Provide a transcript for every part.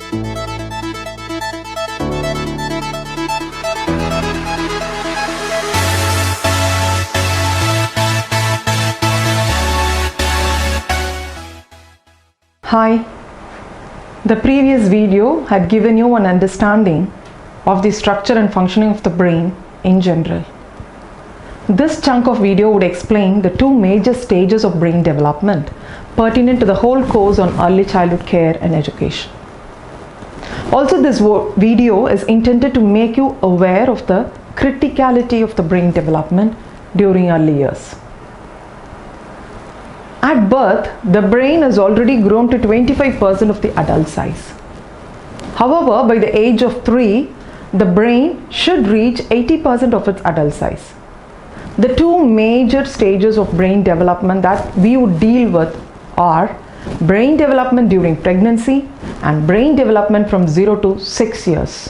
Hi, the previous video had given you an understanding of the structure and functioning of the brain in general. This chunk of video would explain the two major stages of brain development pertinent to the whole course on early childhood care and education. Also, this video is intended to make you aware of the criticality of the brain development during early years. At birth, the brain has already grown to 25% of the adult size. However, by the age of 3, the brain should reach 80% of its adult size. The two major stages of brain development that we would deal with are brain development during pregnancy and brain development from 0 to 6 years.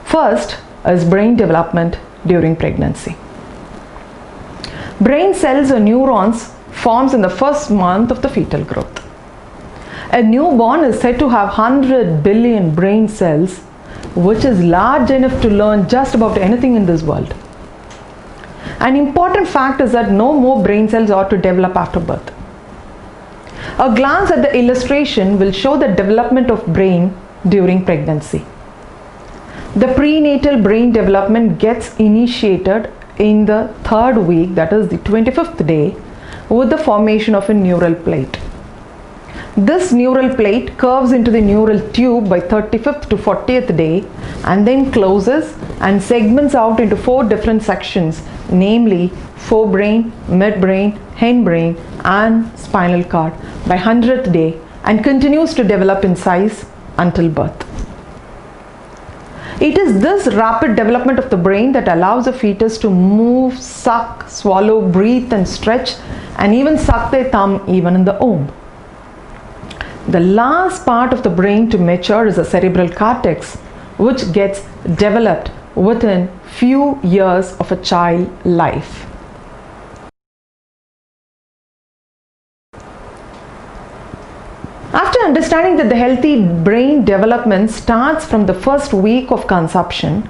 First is brain development during pregnancy. Brain cells or neurons forms in the first month of the fetal growth. A newborn is said to have 100 billion brain cells, which is large enough to learn just about anything in this world. An important fact is that no more brain cells are to develop after birth. A glance at the illustration will show the development of brain during pregnancy. The prenatal brain development gets initiated in the 3rd week, that is the 25th day, with the formation of a neural plate. This neural plate curves into the neural tube by 35th to 40th day and then closes and segments out into 4 different sections, namely forebrain, midbrain, hindbrain and spinal cord by 100th day, and continues to develop in size until birth. It is this rapid development of the brain that allows a fetus to move, suck, swallow, breathe and stretch, and even suck their thumb even in the womb. The last part of the brain to mature is the cerebral cortex, which gets developed within few years of a child life. After understanding that the healthy brain development starts from the first week of conception,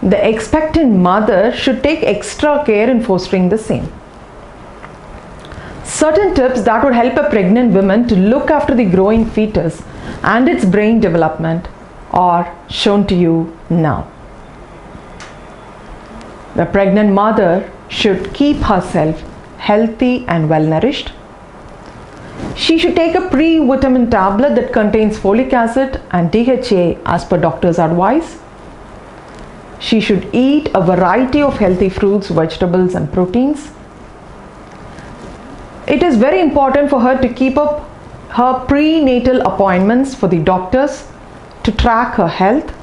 the expectant mother should take extra care in fostering the same. Certain tips that would help a pregnant woman to look after the growing fetus and its brain development are shown to you now. The pregnant mother should keep herself healthy and well nourished. She should take a pre-vitamin tablet that contains folic acid and DHA as per doctor's advice. She should eat a variety of healthy fruits, vegetables and proteins. It is very important for her to keep up her prenatal appointments for the doctors to track her health.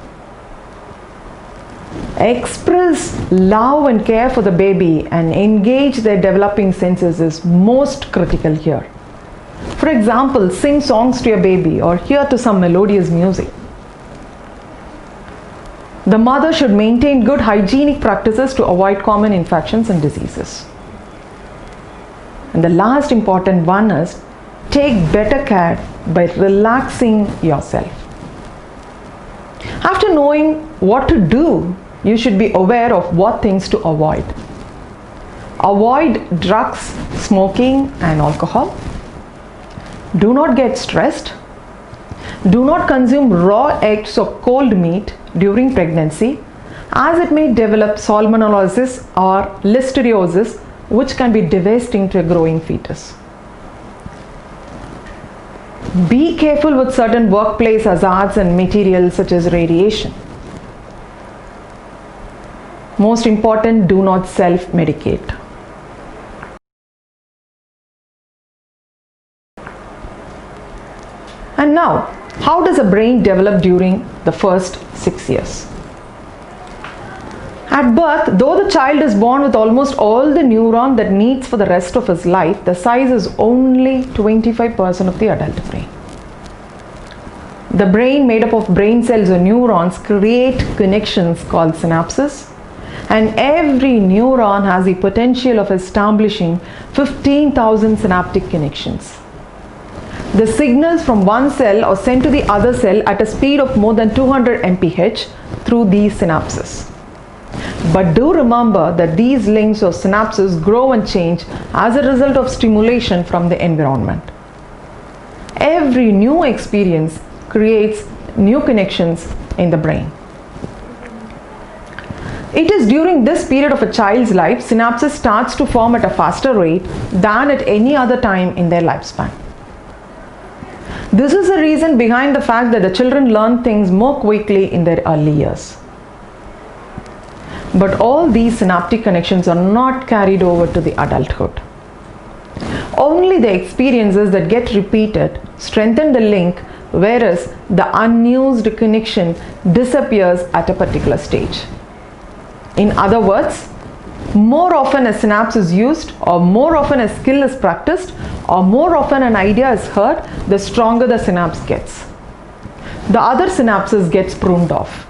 Express love and care for the baby and engage their developing senses is most critical here. For example, sing songs to your baby or hear to some melodious music. The mother should maintain good hygienic practices to avoid common infections and diseases. And the last important one is take better care by relaxing yourself. After knowing what to do, you should be aware of what things to avoid. Avoid drugs, smoking and alcohol. Do not get stressed. Do not consume raw eggs or cold meat during pregnancy, as it may develop salmonellosis or listeriosis, which can be devastating to a growing fetus. Be careful with certain workplace hazards and materials such as radiation. Most important, do not self-medicate. And now, how does a brain develop during the first 6 years? At birth, though the child is born with almost all the neuron that needs for the rest of his life, the size is only 25% of the adult brain. The brain, made up of brain cells or neurons, create connections called synapses, and every neuron has the potential of establishing 15,000 synaptic connections. The signals from one cell are sent to the other cell at a speed of more than 200 mph through these synapses. But do remember that these links or synapses grow and change as a result of stimulation from the environment. Every new experience creates new connections in the brain. It is during this period of a child's life synapses starts to form at a faster rate than at any other time in their lifespan. This is the reason behind the fact that the children learn things more quickly in their early years. But all these synaptic connections are not carried over to the adulthood. Only the experiences that get repeated strengthen the link, whereas the unused connection disappears at a particular stage. In other words, more often a synapse is used, or more often a skill is practiced, or more often an idea is heard, the stronger the synapse gets. The other synapses gets pruned off.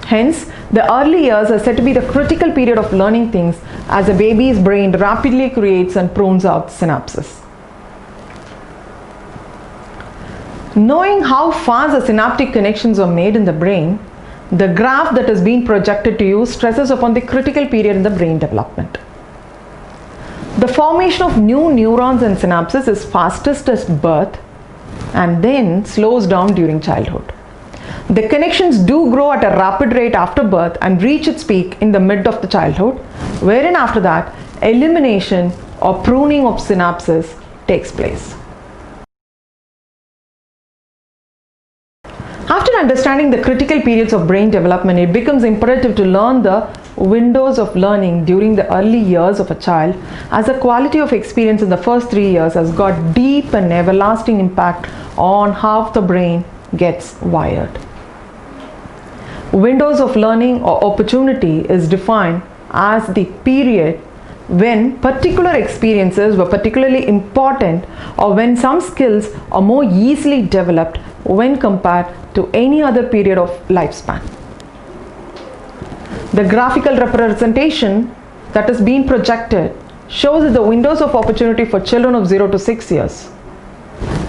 Hence, the early years are said to be the critical period of learning things, as a baby's brain rapidly creates and prunes out synapses. Knowing how fast the synaptic connections are made in the brain, the graph that is being projected to you stresses upon the critical period in the brain development. The formation of new neurons and synapses is fastest at birth and then slows down during childhood. The connections do grow at a rapid rate after birth and reach its peak in the mid of the childhood, wherein after that, elimination or pruning of synapses takes place. After understanding the critical periods of brain development, it becomes imperative to learn the windows of learning during the early years of a child, as the quality of experience in the first 3 years has got deep and everlasting impact on how the brain gets wired. Windows of learning or opportunity is defined as the period when particular experiences were particularly important, or when some skills are more easily developed when compared to any other period of lifespan. The graphical representation that is being projected shows that the windows of opportunity for children of 0 to 6 years.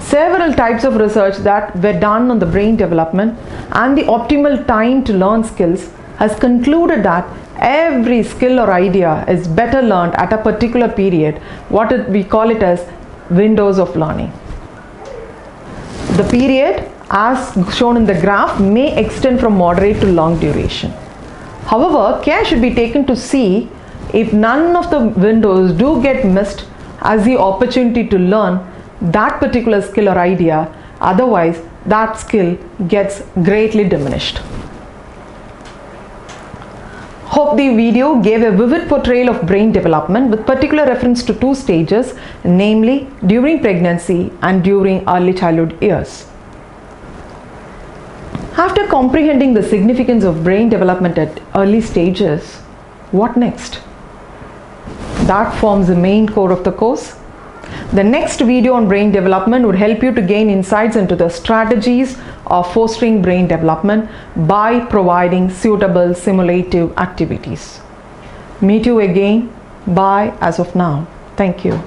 Several types of research that were done on the brain development and the optimal time to learn skills has concluded that every skill or idea is better learned at a particular period, we call it as windows of learning. The period, as shown in the graph, may extend from moderate to long duration. However, care should be taken to see if none of the windows do get missed as the opportunity to learn that particular skill or idea, otherwise that skill gets greatly diminished. Hope the video gave a vivid portrayal of brain development with particular reference to 2 stages, namely during pregnancy and during early childhood years. After comprehending the significance of brain development at early stages, what next? That forms the main core of the course. The next video on brain development would help you to gain insights into the strategies of fostering brain development by providing suitable simulative activities. Meet you again. Bye as of now. Thank you.